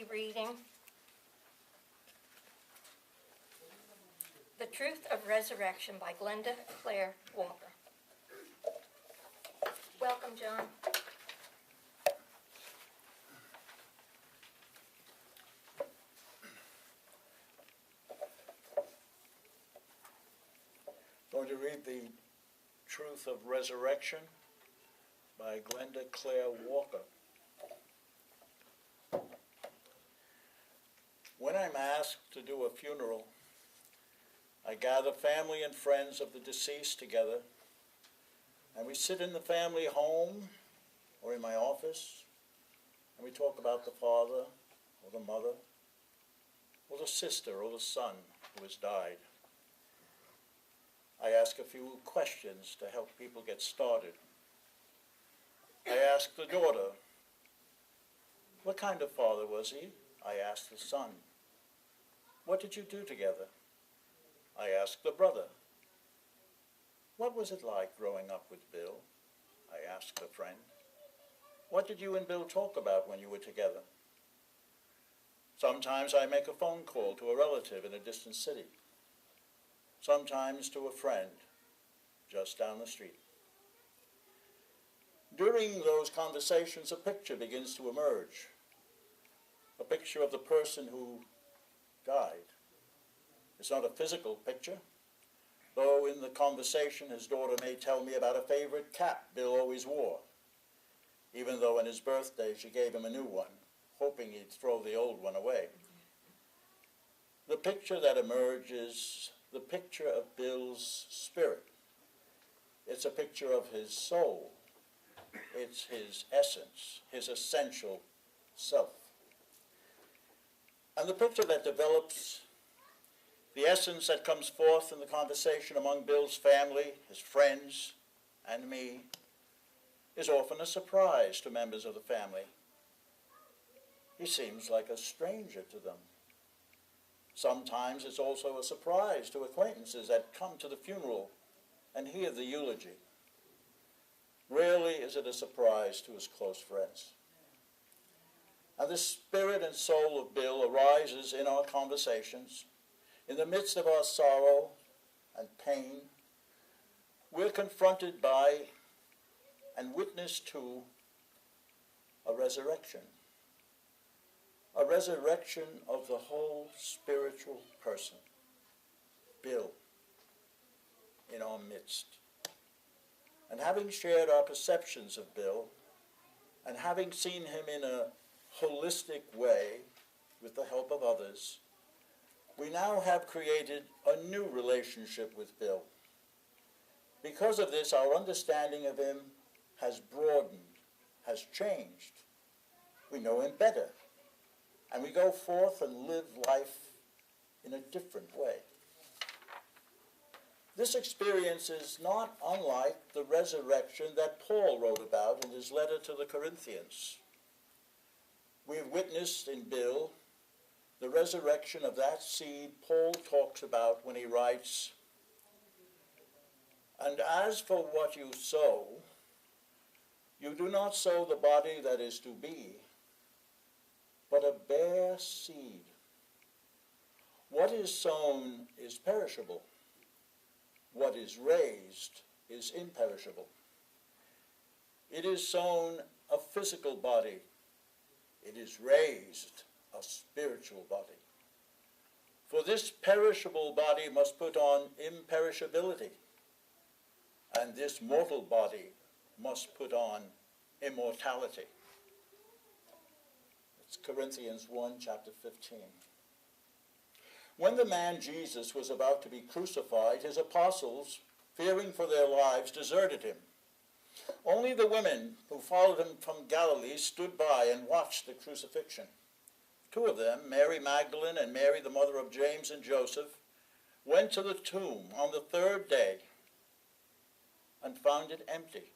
be reading The Truth of Resurrection by Glenda Claire Walker. Welcome, John. I'm going to read The Truth of Resurrection by Glenda Claire Walker. When I'm asked to do a funeral, I gather family and friends of the deceased together, and we sit in the family home or in my office, and we talk about the father or the mother or the sister or the son who has died. I ask a few questions to help people get started. I ask the daughter, what kind of father was he? I ask the son, what did you do together? I ask the brother, what was it like growing up with Bill? I ask the friend, what did you and Bill talk about when you were together? Sometimes I make a phone call to a relative in a distant city. Sometimes to a friend just down the street. During those conversations, a picture begins to emerge. A picture of the person who died. It's not a physical picture, though in the conversation his daughter may tell me about a favorite cap Bill always wore, even though on his birthday she gave him a new one, hoping he'd throw the old one away. The picture that emerges, the picture of Bill's spirit. It's a picture of his soul. It's his essence, his essential self. And the picture that develops, the essence that comes forth in the conversation among Bill's family, his friends, and me, is often a surprise to members of the family. He seems like a stranger to them. Sometimes it's also a surprise to acquaintances that come to the funeral and hear the eulogy. Rarely is it a surprise to his close friends. And the spirit and soul of Bill arises in our conversations. In the midst of our sorrow and pain, we're confronted by and witness to a resurrection. A resurrection of the whole spiritual person, Bill, in our midst. And having shared our perceptions of Bill, and having seen him in a holistic way with the help of others, we now have created a new relationship with Bill. Because of this, our understanding of him has broadened, has changed. We know him better, and we go forth and live life in a different way. This experience is not unlike the resurrection that Paul wrote about in his letter to the Corinthians. We've witnessed in Bill the resurrection of that seed Paul talks about when he writes, "And as for what you sow, you do not sow the body that is to be, but a bare seed. What is sown is perishable. What is raised is imperishable. It is sown a physical body. It is raised a spiritual body. For this perishable body must put on imperishability, and this mortal body must put on immortality." It's Corinthians 1, chapter 15. When the man Jesus was about to be crucified, his apostles, fearing for their lives, deserted him. Only the women who followed him from Galilee stood by and watched the crucifixion. Two of them, Mary Magdalene and Mary, the mother of James and Joseph, went to the tomb on the third day and found it empty.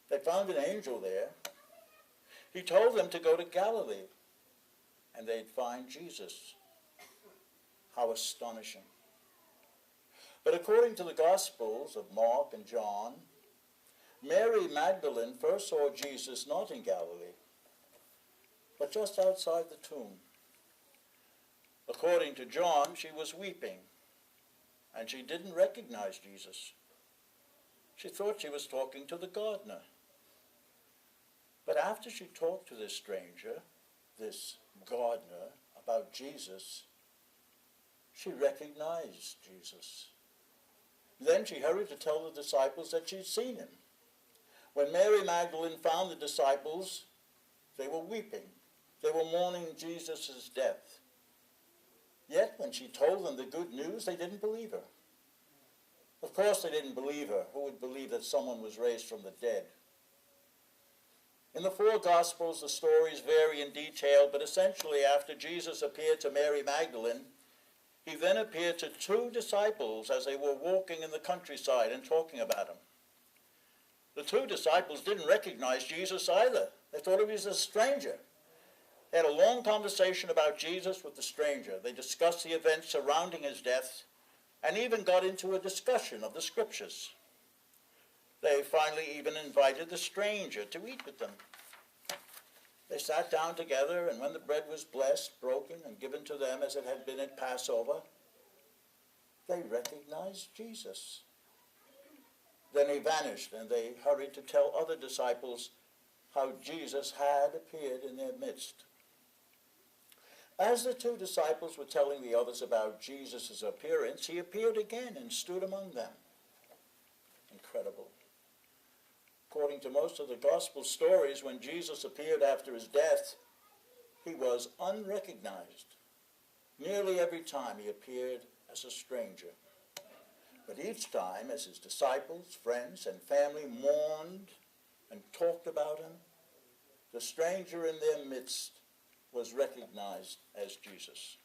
They found an angel there. He told them to go to Galilee, and they'd find Jesus. How astonishing. But according to the Gospels of Mark and John, Mary Magdalene first saw Jesus not in Galilee, but just outside the tomb. According to John, she was weeping, and she didn't recognize Jesus. She thought she was talking to the gardener. But after she talked to this stranger, this gardener, about Jesus, she recognized Jesus. Then she hurried to tell the disciples that she'd seen him. When Mary Magdalene found the disciples, they were weeping. They were mourning Jesus' death. Yet when she told them the good news, they didn't believe her. Of course they didn't believe her. Who would believe that someone was raised from the dead? In the four Gospels, the stories vary in detail, but essentially after Jesus appeared to Mary Magdalene, he then appeared to two disciples as they were walking in the countryside and talking about him. The two disciples didn't recognize Jesus either. They thought he was a stranger. They had a long conversation about Jesus with the stranger. They discussed the events surrounding his death and even got into a discussion of the scriptures. They finally even invited the stranger to eat with them. They sat down together, and when the bread was blessed, broken, and given to them as it had been at Passover, they recognized Jesus. Then he vanished, and they hurried to tell other disciples how Jesus had appeared in their midst. As the two disciples were telling the others about Jesus' appearance, he appeared again and stood among them. Incredible. According to most of the gospel stories, when Jesus appeared after his death, he was unrecognized. Nearly every time he appeared as a stranger. But each time, as his disciples, friends, and family mourned and talked about him, the stranger in their midst was recognized as Jesus.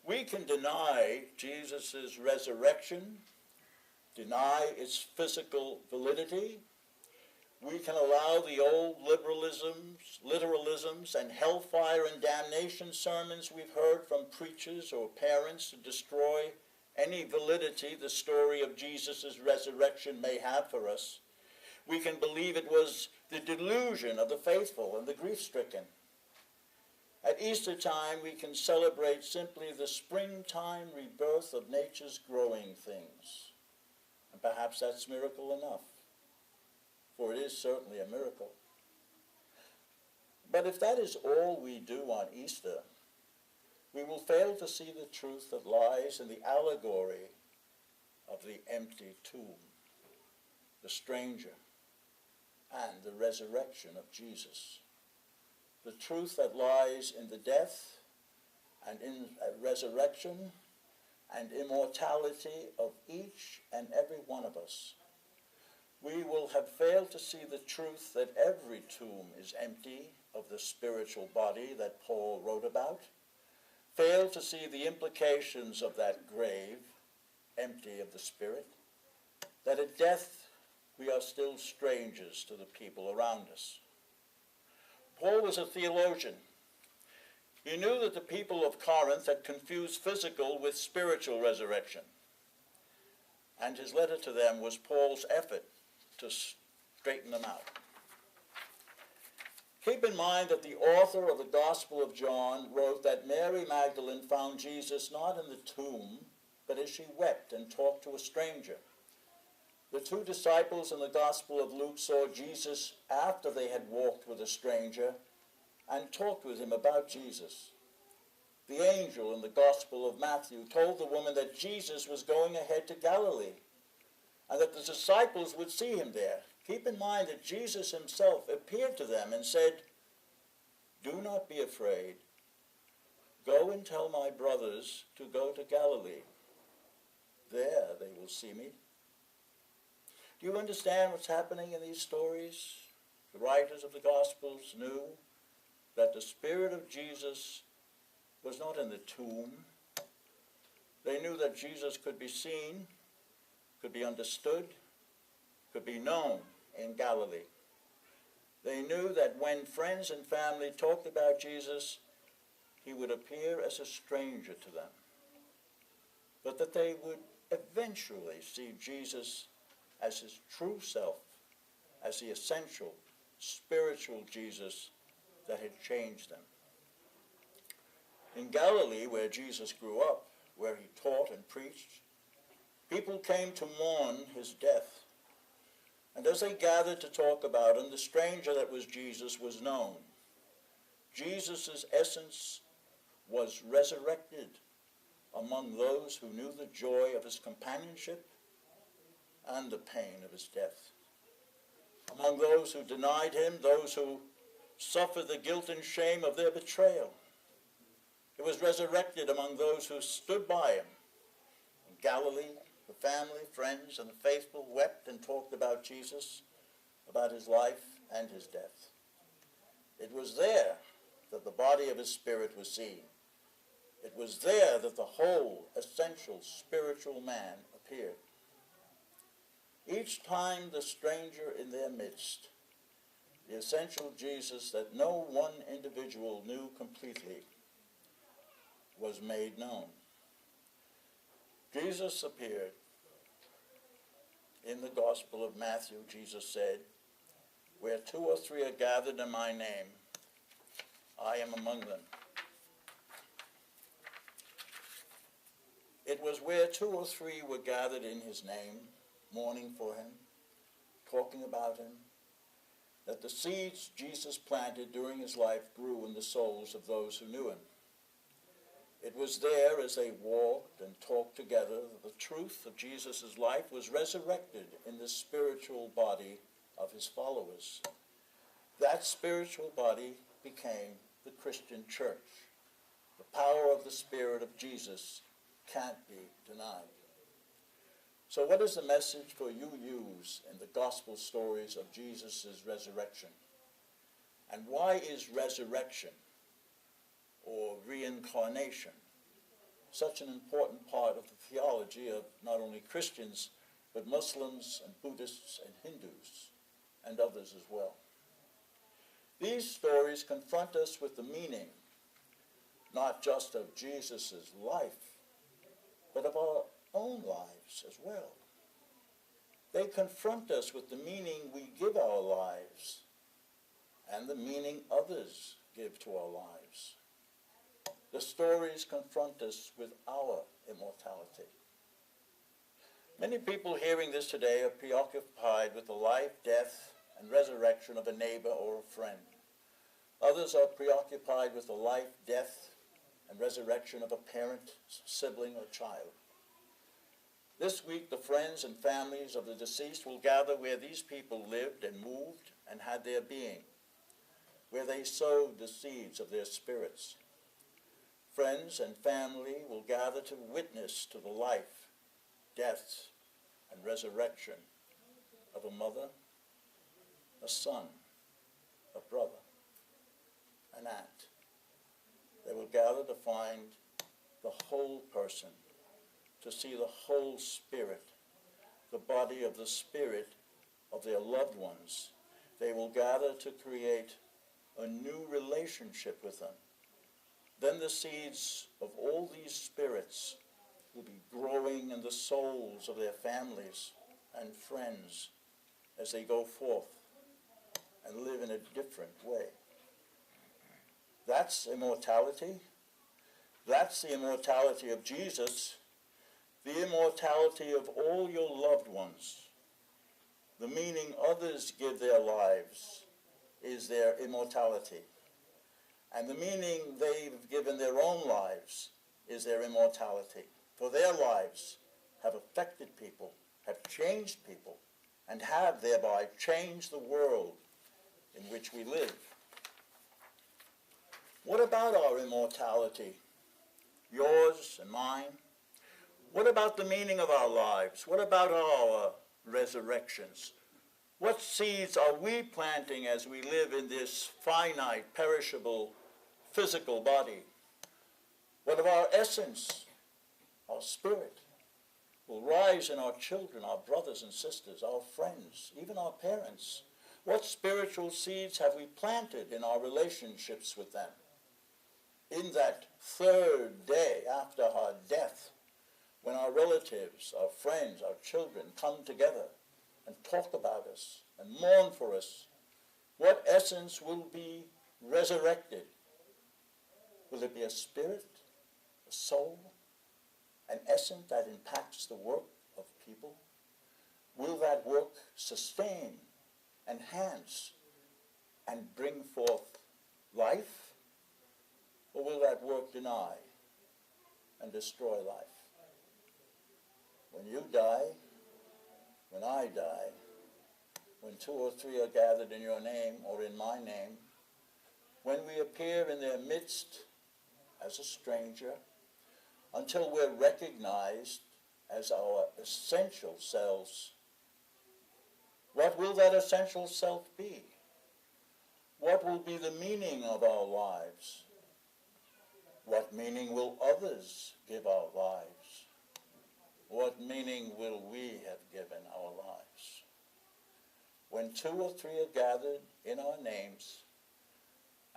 We can deny Jesus' resurrection, deny its physical validity. We can allow the old literalisms, and hellfire and damnation sermons we've heard from preachers or parents to destroy any validity the story of Jesus' resurrection may have for us. We can believe it was the delusion of the faithful and the grief-stricken. At Easter time, we can celebrate simply the springtime rebirth of nature's growing things. And perhaps that's miracle enough, for it is certainly a miracle. But if that is all we do on Easter, we will fail to see the truth that lies in the allegory of the empty tomb, the stranger, and the resurrection of Jesus. The truth that lies in the death and in resurrection and immortality of each and every one of us. We will have failed to see the truth that every tomb is empty of the spiritual body that Paul wrote about, failed to see the implications of that grave, empty of the spirit, that at death we are still strangers to the people around us. Paul was a theologian. He knew that the people of Corinth had confused physical with spiritual resurrection. And his letter to them was Paul's effort to straighten them out. Keep in mind that the author of the Gospel of John wrote that Mary Magdalene found Jesus not in the tomb, but as she wept and talked to a stranger. The two disciples in the Gospel of Luke saw Jesus after they had walked with a stranger and talked with him about Jesus. The angel in the Gospel of Matthew told the woman that Jesus was going ahead to Galilee and that the disciples would see him there. Keep in mind that Jesus himself appeared to them and said, "Do not be afraid. Go and tell my brothers to go to Galilee. There they will see me." Do you understand what's happening in these stories? The writers of the Gospels knew that the Spirit of Jesus was not in the tomb. They knew that Jesus could be seen, could be understood, could be known in Galilee. They knew that when friends and family talked about Jesus, he would appear as a stranger to them, but that they would eventually see Jesus as his true self, as the essential spiritual Jesus that had changed them. In Galilee, where Jesus grew up, where he taught and preached, people came to mourn his death. And as they gathered to talk about him, the stranger that was Jesus was known. Jesus' essence was resurrected among those who knew the joy of his companionship and the pain of his death. Among those who denied him, those who suffered the guilt and shame of their betrayal. It was resurrected among those who stood by him. In Galilee, the family, friends, and the faithful wept and talked about Jesus, about his life and his death. It was there that the body of his spirit was seen. It was there that the whole essential spiritual man appeared. Each time the stranger in their midst, the essential Jesus that no one individual knew completely, was made known. Jesus appeared. In the Gospel of Matthew, Jesus said, "Where 2 or 3 are gathered in my name, I am among them." It was where 2 or 3 were gathered in his name, mourning for him, talking about him, that the seeds Jesus planted during his life grew in the souls of those who knew him. It was there, as they walked and talked together, that the truth of Jesus' life was resurrected in the spiritual body of his followers. That spiritual body became the Christian church. The power of the Spirit of Jesus can't be denied. So what is the message for UUs in the gospel stories of Jesus' resurrection? And why is resurrection or reincarnation such an important part of the theology of not only Christians, but Muslims and Buddhists and Hindus and others as well? These stories confront us with the meaning, not just of Jesus' life, but of our own lives as well. They confront us with the meaning we give our lives and the meaning others give to our lives. The stories confront us with our immortality. Many people hearing this today are preoccupied with the life, death, and resurrection of a neighbor or a friend. Others are preoccupied with the life, death, and resurrection of a parent, sibling, or child. This week, the friends and families of the deceased will gather where these people lived and moved and had their being, where they sowed the seeds of their spirits. Friends and family will gather to witness to the life, death, and resurrection of a mother, a son, a brother, an aunt. They will gather to find the whole person, to see the whole spirit, the body of the spirit of their loved ones. They will gather to create a new relationship with them. Then the seeds of all these spirits will be growing in the souls of their families and friends as they go forth and live in a different way. That's immortality. That's the immortality of Jesus, the immortality of all your loved ones. The meaning others give their lives is their immortality. And the meaning they've given their own lives is their immortality. For their lives have affected people, have changed people, and have thereby changed the world in which we live. What about our immortality? Yours and mine? What about the meaning of our lives? What about our resurrections? What seeds are we planting as we live in this finite, perishable, physical body? What of our essence, our spirit, will rise in our children, our brothers and sisters, our friends, even our parents? What spiritual seeds have we planted in our relationships with them? In that third day after our death, when our relatives, our friends, our children come together and talk about us and mourn for us, what essence will be resurrected, will it be a spirit, a soul, an essence that impacts the work of people? Will that work sustain, enhance, and bring forth life? Or will that work deny and destroy life? When you die, when I die, when 2 or 3 are gathered in your name or in my name, when we appear in their midst as a stranger, until we're recognized as our essential selves, what will that essential self be? What will be the meaning of our lives? What meaning will others give our lives? What meaning will we have given our lives? When 2 or 3 are gathered in our names,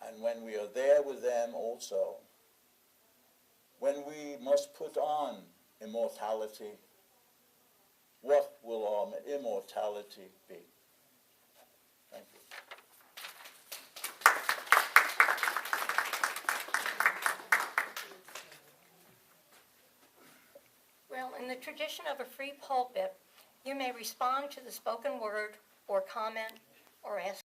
and when we are there with them also, when we must put on immortality, what will our immortality be? Thank you. Well, in the tradition of a free pulpit, you may respond to the spoken word or comment or ask